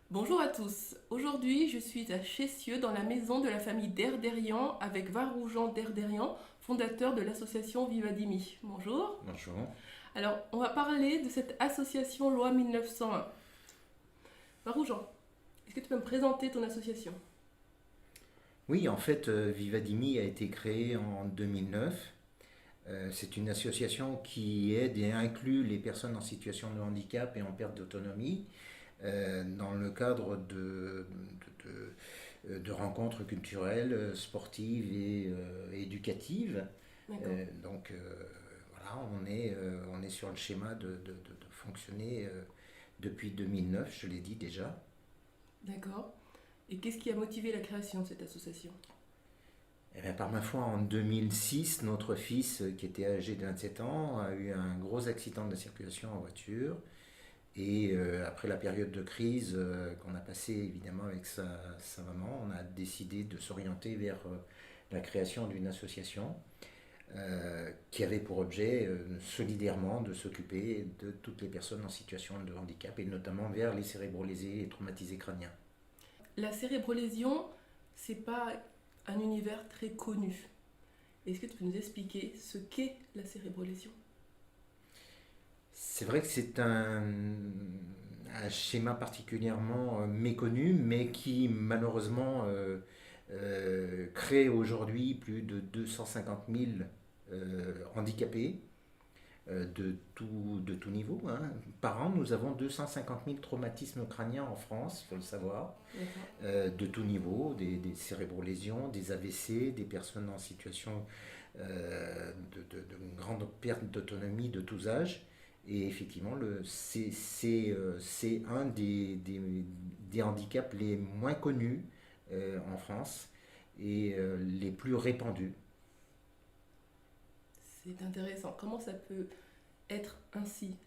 Bonjour à tous. Aujourd'hui, je suis à Chessieux, dans la maison de la famille Derderian, avec Varoujan Derderian, fondateur de l'association Vivadimi. Bonjour. Bonjour. Alors, on va parler de cette association loi 1901. Varoujan, est-ce que tu peux me présenter ton association? Oui, en fait, Vivadimi a été créé en 2009. C'est une association qui aide et inclut les personnes en situation de handicap et en perte d'autonomie dans le cadre de rencontres culturelles, sportives et éducatives. D'accord. Voilà, on est sur le schéma de fonctionner depuis 2009, je l'ai dit déjà. D'accord. Et qu'est-ce qui a motivé la création de cette association? Eh bien, par ma foi, en 2006, notre fils, qui était âgé de 27 ans, a eu un gros accident de circulation en voiture. Et après la période de crise qu'on a passée évidemment avec sa maman, on a décidé de s'orienter vers la création d'une association qui avait pour objet solidairement de s'occuper de toutes les personnes en situation de handicap et notamment vers les cérébrolésés et traumatisés crâniens. La cérébrolésion, c'est pas un univers très connu. Est-ce que tu peux nous expliquer ce qu'est la cérébrolésion? C'est vrai que c'est un schéma particulièrement méconnu, mais qui malheureusement crée aujourd'hui plus de 250 000 handicapés de tout niveau, hein. Par an, nous avons 250 000 traumatismes crâniens en France, il faut le savoir, D'accord. de tout niveau, des cérébrolésions, des AVC, des personnes en situation de grande perte d'autonomie de tous âges. Et effectivement, c'est un des handicaps les moins connus en France et les plus répandus. C'est intéressant. Comment ça peut être ainsi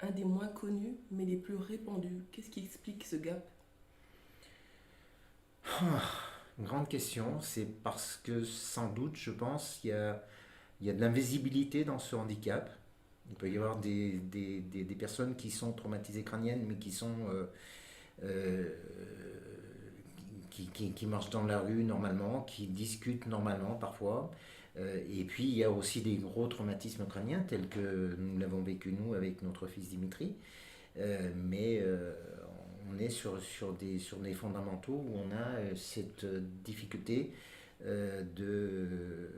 un des moins connus, mais les plus répandus? Qu'est-ce qui explique ce gap? Une grande question, c'est parce que sans doute, je pense, il y a de l'invisibilité dans ce handicap. Il peut y avoir des personnes qui sont traumatisées crâniennes, mais qui sont euh, qui marchent dans la rue normalement, qui discutent normalement parfois. Et puis il y a aussi des gros traumatismes crâniens tels que nous l'avons vécu nous avec notre fils Dimitri. Mais on est sur des fondamentaux où on a cette difficulté de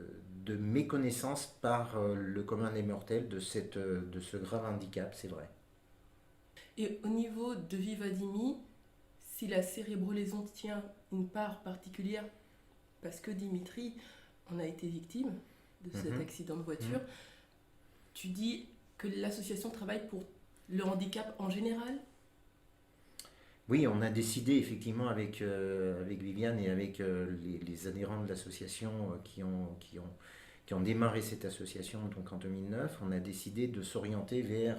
méconnaissance par le commun des mortels de ce grave handicap, c'est vrai. Et au niveau de Vivadimi, si la cérébrolésion tient une part particulière, parce que Dimitri en a été victime de cet Mhm, accident de mhm. voiture, tu dis que l'association travaille pour le handicap en général? Oui, on a décidé effectivement avec Viviane et avec les adhérents de l'association qui ont démarré cette association donc en 2009, on a décidé de s'orienter vers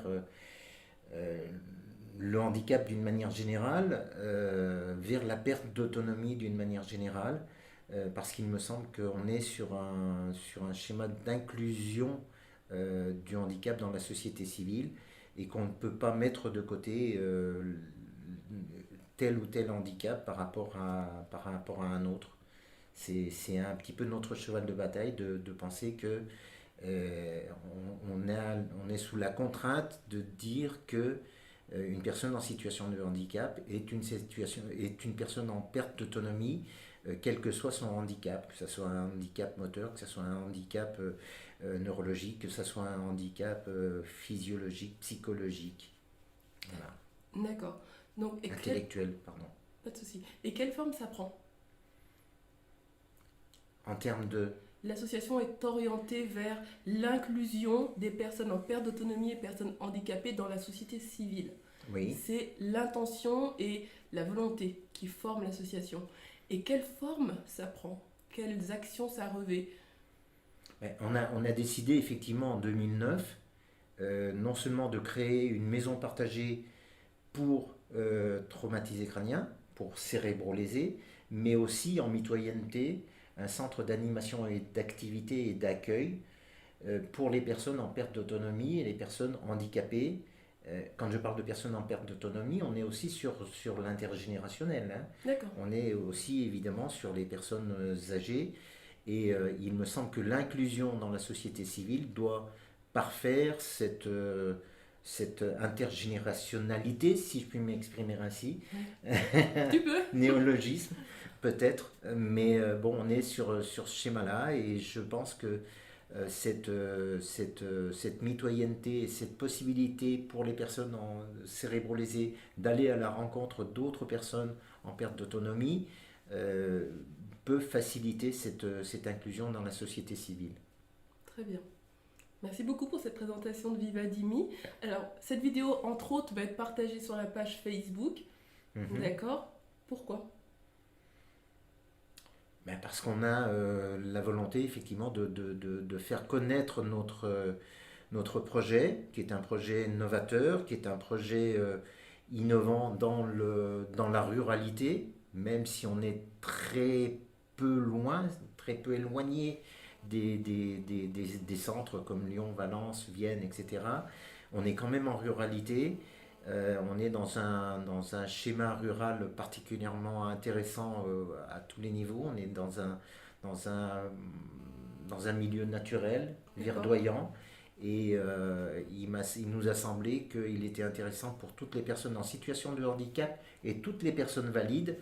euh, le handicap d'une manière générale, vers la perte d'autonomie d'une manière générale, parce qu'il me semble qu'on est sur un schéma d'inclusion du handicap dans la société civile et qu'on ne peut pas mettre de côté tel ou tel handicap par rapport à un autre. C'est un petit peu notre cheval de bataille de penser que on est sous la contrainte de dire que une personne en situation de handicap est une personne en perte d'autonomie, quel que soit son handicap, que ce soit un handicap moteur, que ce soit un handicap neurologique, que ce soit un handicap physiologique, psychologique, voilà, D'accord. Donc, intellectuel, pardon. pas de souci. Et quelle forme ça prend? En termes de... L'association est orientée vers l'inclusion des personnes en perte d'autonomie et personnes handicapées dans la société civile. Oui. C'est l'intention et la volonté qui forment l'association. Et quelle forme ça prend? Quelles actions ça revêt? Ouais, on a décidé effectivement en 2009 non seulement de créer une maison partagée pour traumatisés crâniens, pour cérébrolésés, mais aussi en mitoyenneté, un centre d'animation et d'activité et d'accueil pour les personnes en perte d'autonomie et les personnes handicapées Quand je parle de personnes en perte d'autonomie, on est aussi sur l'intergénérationnel, hein. D'accord. On est aussi évidemment sur les personnes âgées. Et il me semble que l'inclusion dans la société civile doit parfaire cette intergénérationnalité, si je puis m'exprimer ainsi. Tu peux. Néologisme, peut-être. Mais bon, on est sur ce schéma-là et je pense que cette mitoyenneté et cette possibilité pour les personnes cérébrolésées d'aller à la rencontre d'autres personnes en perte d'autonomie euh, peut faciliter cette inclusion dans la société civile. Très bien. Merci beaucoup pour cette présentation de Vivadimi. Alors, cette vidéo, entre autres, va être partagée sur la page Facebook. Mhm. D'accord. Pourquoi? Ben parce qu'on a la volonté effectivement de faire connaître notre projet, qui est un projet novateur, qui est un projet innovant dans la ruralité, même si on est très peu loin, très peu éloigné des centres comme Lyon, Valence, Vienne, etc. On est quand même en ruralité. On est dans un schéma rural particulièrement intéressant à tous les niveaux. On est dans un, dans un milieu naturel, D'accord. verdoyant. Et il nous a semblé qu'il était intéressant pour toutes les personnes en situation de handicap et toutes les personnes valides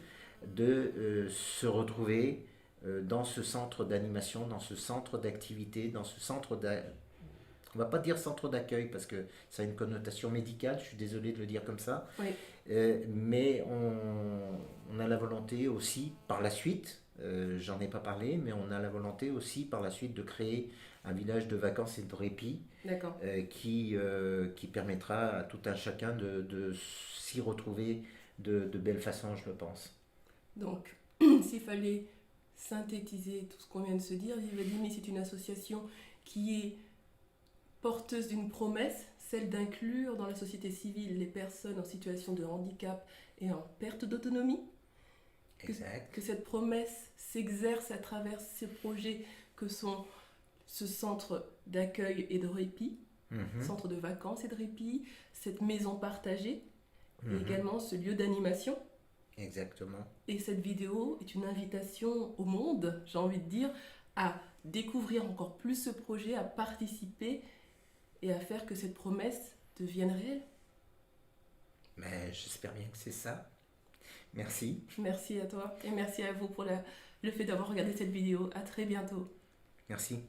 de se retrouver dans ce centre d'animation, dans ce centre d'activité, dans ce centre on va pas dire centre d'accueil parce que ça a une connotation médicale, je suis désolé de le dire comme ça. Oui. Mais on a la volonté aussi par la suite, j'en ai pas parlé, mais on a la volonté aussi par la suite de créer un village de vacances et de répit D'accord. qui permettra à tout un chacun de s'y retrouver de belle façon, je le pense. Donc, s'il fallait synthétiser tout ce qu'on vient de se dire, Vivadimi, c'est une association qui est porteuse d'une promesse, celle d'inclure dans la société civile les personnes en situation de handicap et en perte d'autonomie. Exact. Que cette promesse s'exerce à travers ces projets que sont ce centre d'accueil et de répit, centre de vacances et de répit, cette maison partagée, et également ce lieu d'animation. Exactement. Et cette vidéo est une invitation au monde, j'ai envie de dire, à découvrir encore plus ce projet, à participer et à faire que cette promesse devienne réelle. Mais j'espère bien que c'est ça. Merci. Merci à toi et merci à vous pour le fait d'avoir regardé cette vidéo. À très bientôt. Merci.